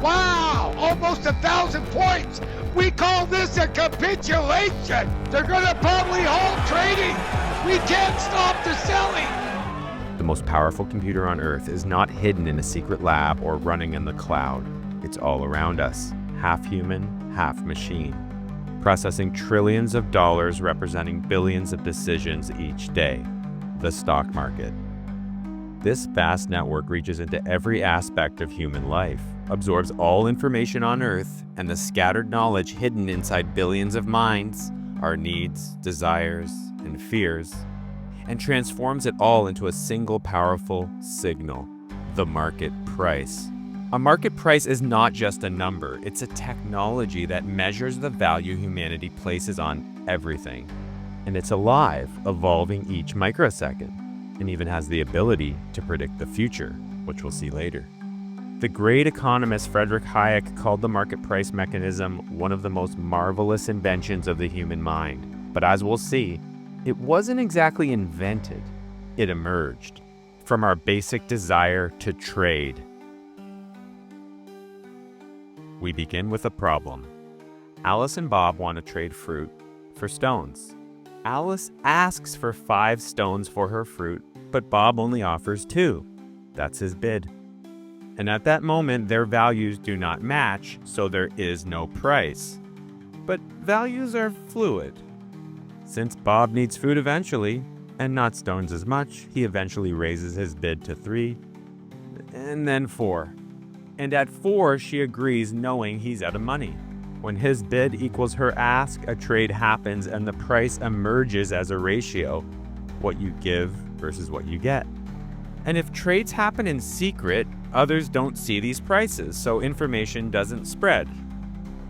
Wow, almost 1,000 points. We call this a capitulation. They're gonna probably halt trading. We can't stop the selling. The most powerful computer on Earth is not hidden in a secret lab or running in the cloud. It's all around us, half human, half machine, processing trillions of dollars representing billions of decisions each day. The stock market. This vast network reaches into every aspect of human life, absorbs all information on Earth and the scattered knowledge hidden inside billions of minds, our needs, desires, and fears, and transforms it all into a single powerful signal, the market price. A market price is not just a number, it's a technology that measures the value humanity places on everything. And it's alive, evolving each microsecond, and even has the ability to predict the future, which we'll see later. The great economist Friedrich Hayek called the market price mechanism one of the most marvelous inventions of the human mind. But as we'll see, it wasn't exactly invented, it emerged from our basic desire to trade. We begin with a problem. Alice and Bob want to trade fruit for stones. Alice asks for 5 stones for her fruit, but Bob only offers 2. That's his bid. And at that moment, their values do not match, so there is no price. But values are fluid. Since Bob needs food eventually, and not stones as much, he eventually raises his bid to 3, and then 4. And at 4, she agrees knowing he's out of money. When his bid equals her ask, a trade happens and the price emerges as a ratio, what you give versus what you get. And if trades happen in secret, others don't see these prices, so information doesn't spread.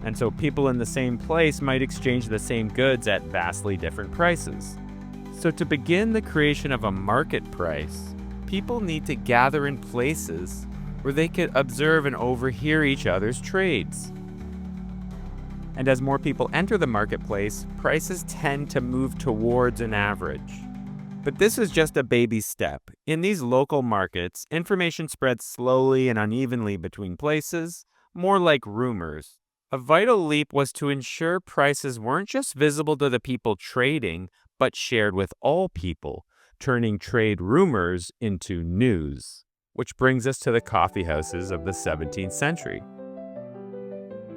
And so people in the same place might exchange the same goods at vastly different prices. So to begin the creation of a market price, people need to gather in places where they could observe and overhear each other's trades. And as more people enter the marketplace, prices tend to move towards an average. But this is just a baby step. In these local markets, information spreads slowly and unevenly between places, more like rumors. A vital leap was to ensure prices weren't just visible to the people trading, but shared with all people, turning trade rumors into news. Which brings us to the coffee houses of the 17th century.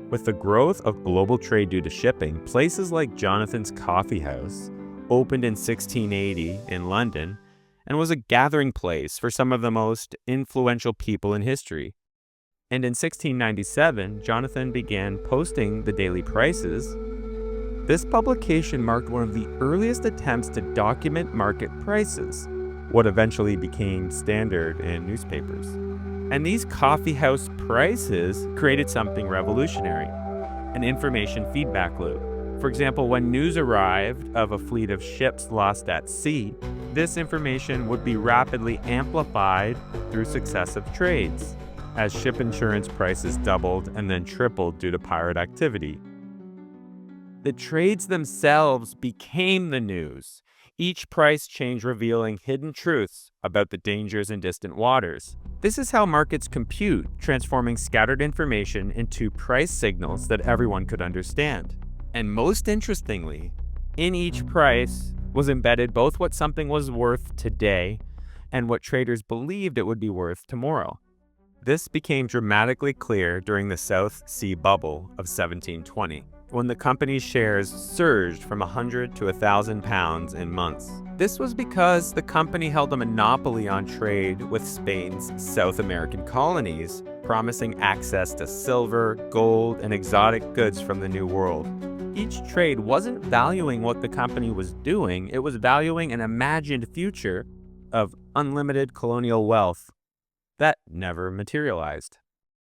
With the growth of global trade due to shipping, places like Jonathan's Coffee House opened in 1680 in London and was a gathering place for some of the most influential people in history. And in 1697, Jonathan began posting the daily prices. This publication marked one of the earliest attempts to document market prices, what eventually became standard in newspapers. And these coffeehouse prices created something revolutionary, an information feedback loop. For example, when news arrived of a fleet of ships lost at sea, this information would be rapidly amplified through successive trades, as ship insurance prices doubled and then tripled due to pirate activity. The trades themselves became the news, each price change revealing hidden truths about the dangers in distant waters. This is how markets compute, transforming scattered information into price signals that everyone could understand. And most interestingly, in each price was embedded both what something was worth today and what traders believed it would be worth tomorrow. This became dramatically clear during the South Sea Bubble of 1720. When the company's shares surged from 100 to 1,000 pounds in months. This was because the company held a monopoly on trade with Spain's South American colonies, promising access to silver, gold, and exotic goods from the New World. Each trade wasn't valuing what the company was doing, it was valuing an imagined future of unlimited colonial wealth that never materialized.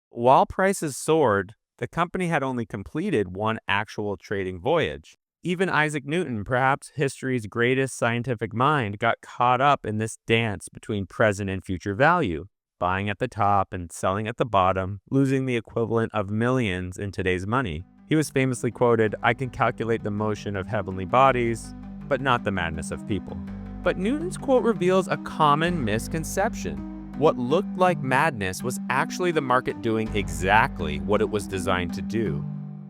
While prices soared, the company had only completed one actual trading voyage. Even Isaac Newton, perhaps history's greatest scientific mind, got caught up in this dance between present and future value, buying at the top and selling at the bottom, losing the equivalent of millions in today's money. He was famously quoted, "I can calculate the motion of heavenly bodies, but not the madness of people." But Newton's quote reveals a common misconception. What looked like madness was actually the market doing exactly what it was designed to do.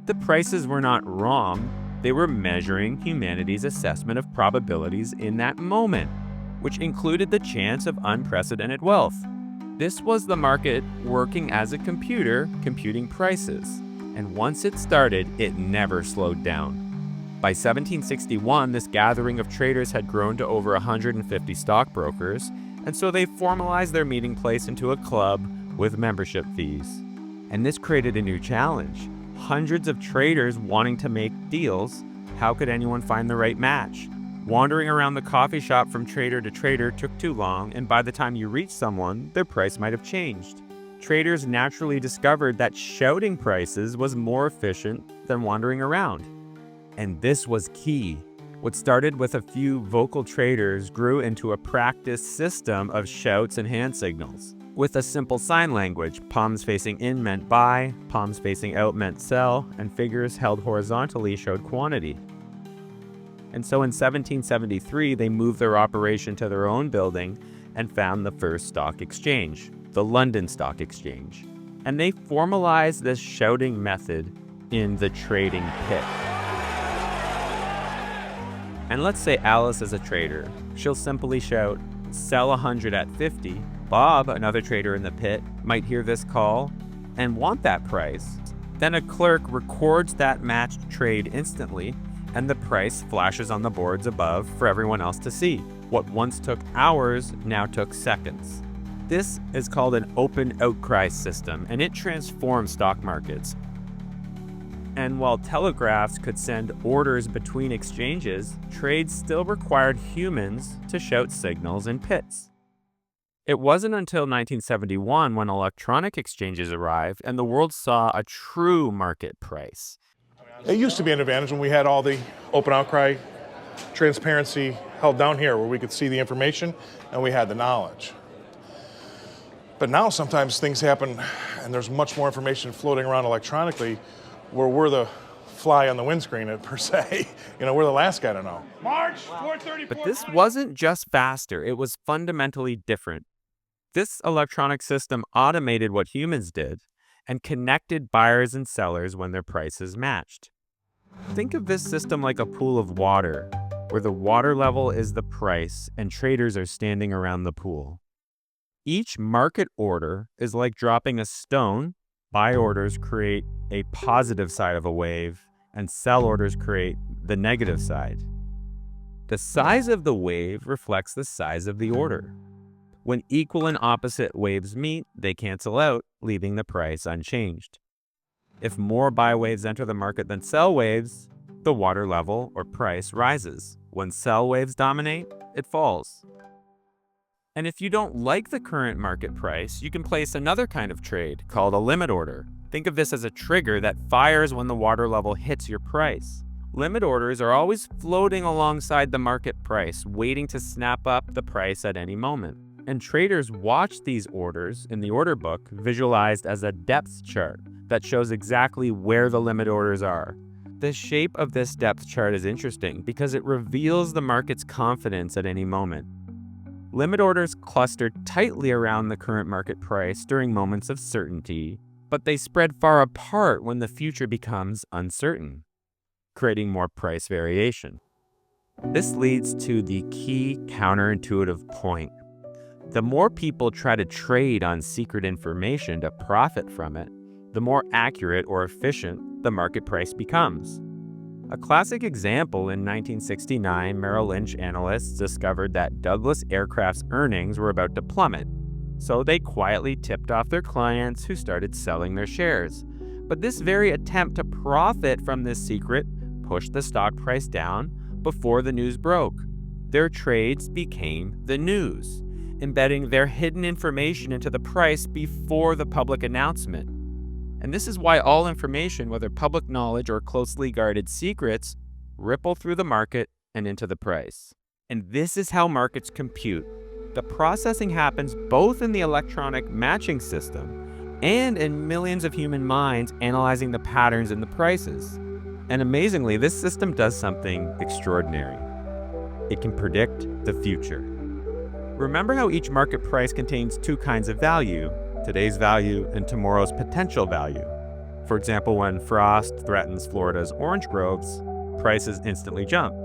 The prices were not wrong, they were measuring humanity's assessment of probabilities in that moment, which included the chance of unprecedented wealth. This was the market working as a computer, computing prices. And once it started, it never slowed down. By 1761, this gathering of traders had grown to over 150 stockbrokers, and so they formalized their meeting place into a club with membership fees. And this created a new challenge. Hundreds of traders wanting to make deals. How could anyone find the right match? Wandering around the coffee shop from trader to trader took too long, and by the time you reached someone, their price might have changed. Traders naturally discovered that shouting prices was more efficient than wandering around. And this was key. What started with a few vocal traders grew into a practice system of shouts and hand signals. With a simple sign language, palms facing in meant buy, palms facing out meant sell, and figures held horizontally showed quantity. And so in 1773, they moved their operation to their own building and found the first stock exchange, the London Stock Exchange. And they formalized this shouting method in the trading pit. And let's say Alice is a trader. She'll simply shout, sell 100 at 50. Bob, another trader in the pit, might hear this call and want that price. Then a clerk records that matched trade instantly, and the price flashes on the boards above for everyone else to see. What once took hours now took seconds. This is called an open outcry system, and it transformed stock markets. And while telegraphs could send orders between exchanges, trades still required humans to shout signals in pits. It wasn't until 1971 when electronic exchanges arrived and the world saw a true market price. It used to be an advantage when we had all the open outcry transparency held down here where we could see the information and we had the knowledge. But now sometimes things happen and there's much more information floating around electronically where we're the fly on the windscreen per se. We're the last guy to know. March 434. But this wasn't just faster, it was fundamentally different. This electronic system automated what humans did and connected buyers and sellers when their prices matched. Think of this system like a pool of water, where the water level is the price and traders are standing around the pool. Each market order is like dropping a stone. Buy orders create a positive side of a wave, and sell orders create the negative side. The size of the wave reflects the size of the order. When equal and opposite waves meet, they cancel out, leaving the price unchanged. If more buy waves enter the market than sell waves, the water level or price rises. When sell waves dominate, it falls. And if you don't like the current market price, you can place another kind of trade called a limit order. Think of this as a trigger that fires when the water level hits your price. Limit orders are always floating alongside the market price, waiting to snap up the price at any moment. And traders watch these orders in the order book visualized as a depth chart that shows exactly where the limit orders are. The shape of this depth chart is interesting because it reveals the market's confidence at any moment. Limit orders cluster tightly around the current market price during moments of certainty, but they spread far apart when the future becomes uncertain, creating more price variation. This leads to the key counterintuitive point. The more people try to trade on secret information to profit from it, the more accurate or efficient the market price becomes. A classic example, in 1969, Merrill Lynch analysts discovered that Douglas Aircraft's earnings were about to plummet, so they quietly tipped off their clients who started selling their shares. But this very attempt to profit from this secret pushed the stock price down before the news broke. Their trades became the news, embedding their hidden information into the price before the public announcement. And this is why all information, whether public knowledge or closely guarded secrets, ripple through the market and into the price. And this is how markets compute. The processing happens both in the electronic matching system and in millions of human minds analyzing the patterns in the prices. And amazingly, this system does something extraordinary. It can predict the future. Remember how each market price contains two kinds of value, today's value and tomorrow's potential value. For example, when frost threatens Florida's orange groves, prices instantly jump.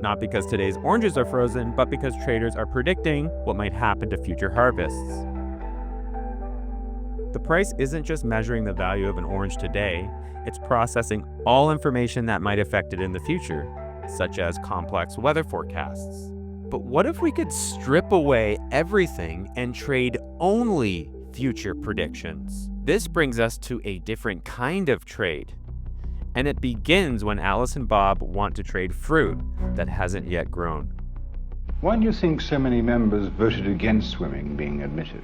Not because today's oranges are frozen, but because traders are predicting what might happen to future harvests. The price isn't just measuring the value of an orange today, it's processing all information that might affect it in the future, such as complex weather forecasts. But what if we could strip away everything and trade only future predictions? This brings us to a different kind of trade. And it begins when Alice and Bob want to trade fruit that hasn't yet grown. Why do you think so many members voted against swimming being admitted?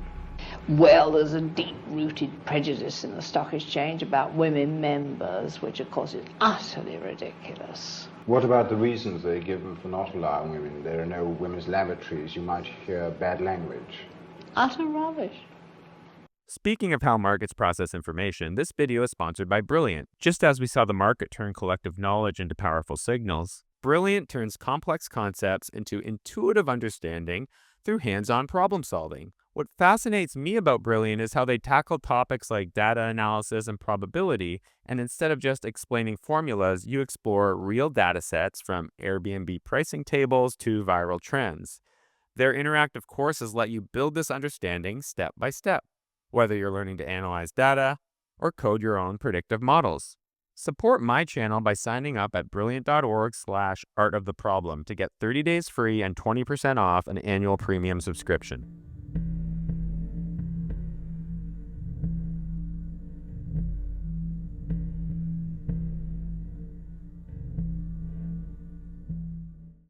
Well, there's a deep-rooted prejudice in the stock exchange about women members, which of course is utterly ridiculous. What about the reasons they're given for not allowing women? There are no women's lavatories. You might hear bad language. Utter rubbish. Speaking of how markets process information, this video is sponsored by Brilliant. Just as we saw the market turn collective knowledge into powerful signals, Brilliant turns complex concepts into intuitive understanding through hands-on problem solving. What fascinates me about Brilliant is how they tackle topics like data analysis and probability, and instead of just explaining formulas, you explore real data sets from Airbnb pricing tables to viral trends. Their interactive courses let you build this understanding step by step, whether you're learning to analyze data or code your own predictive models. Support my channel by signing up at brilliant.org/artoftheproblem to get 30 days free and 20% off an annual premium subscription.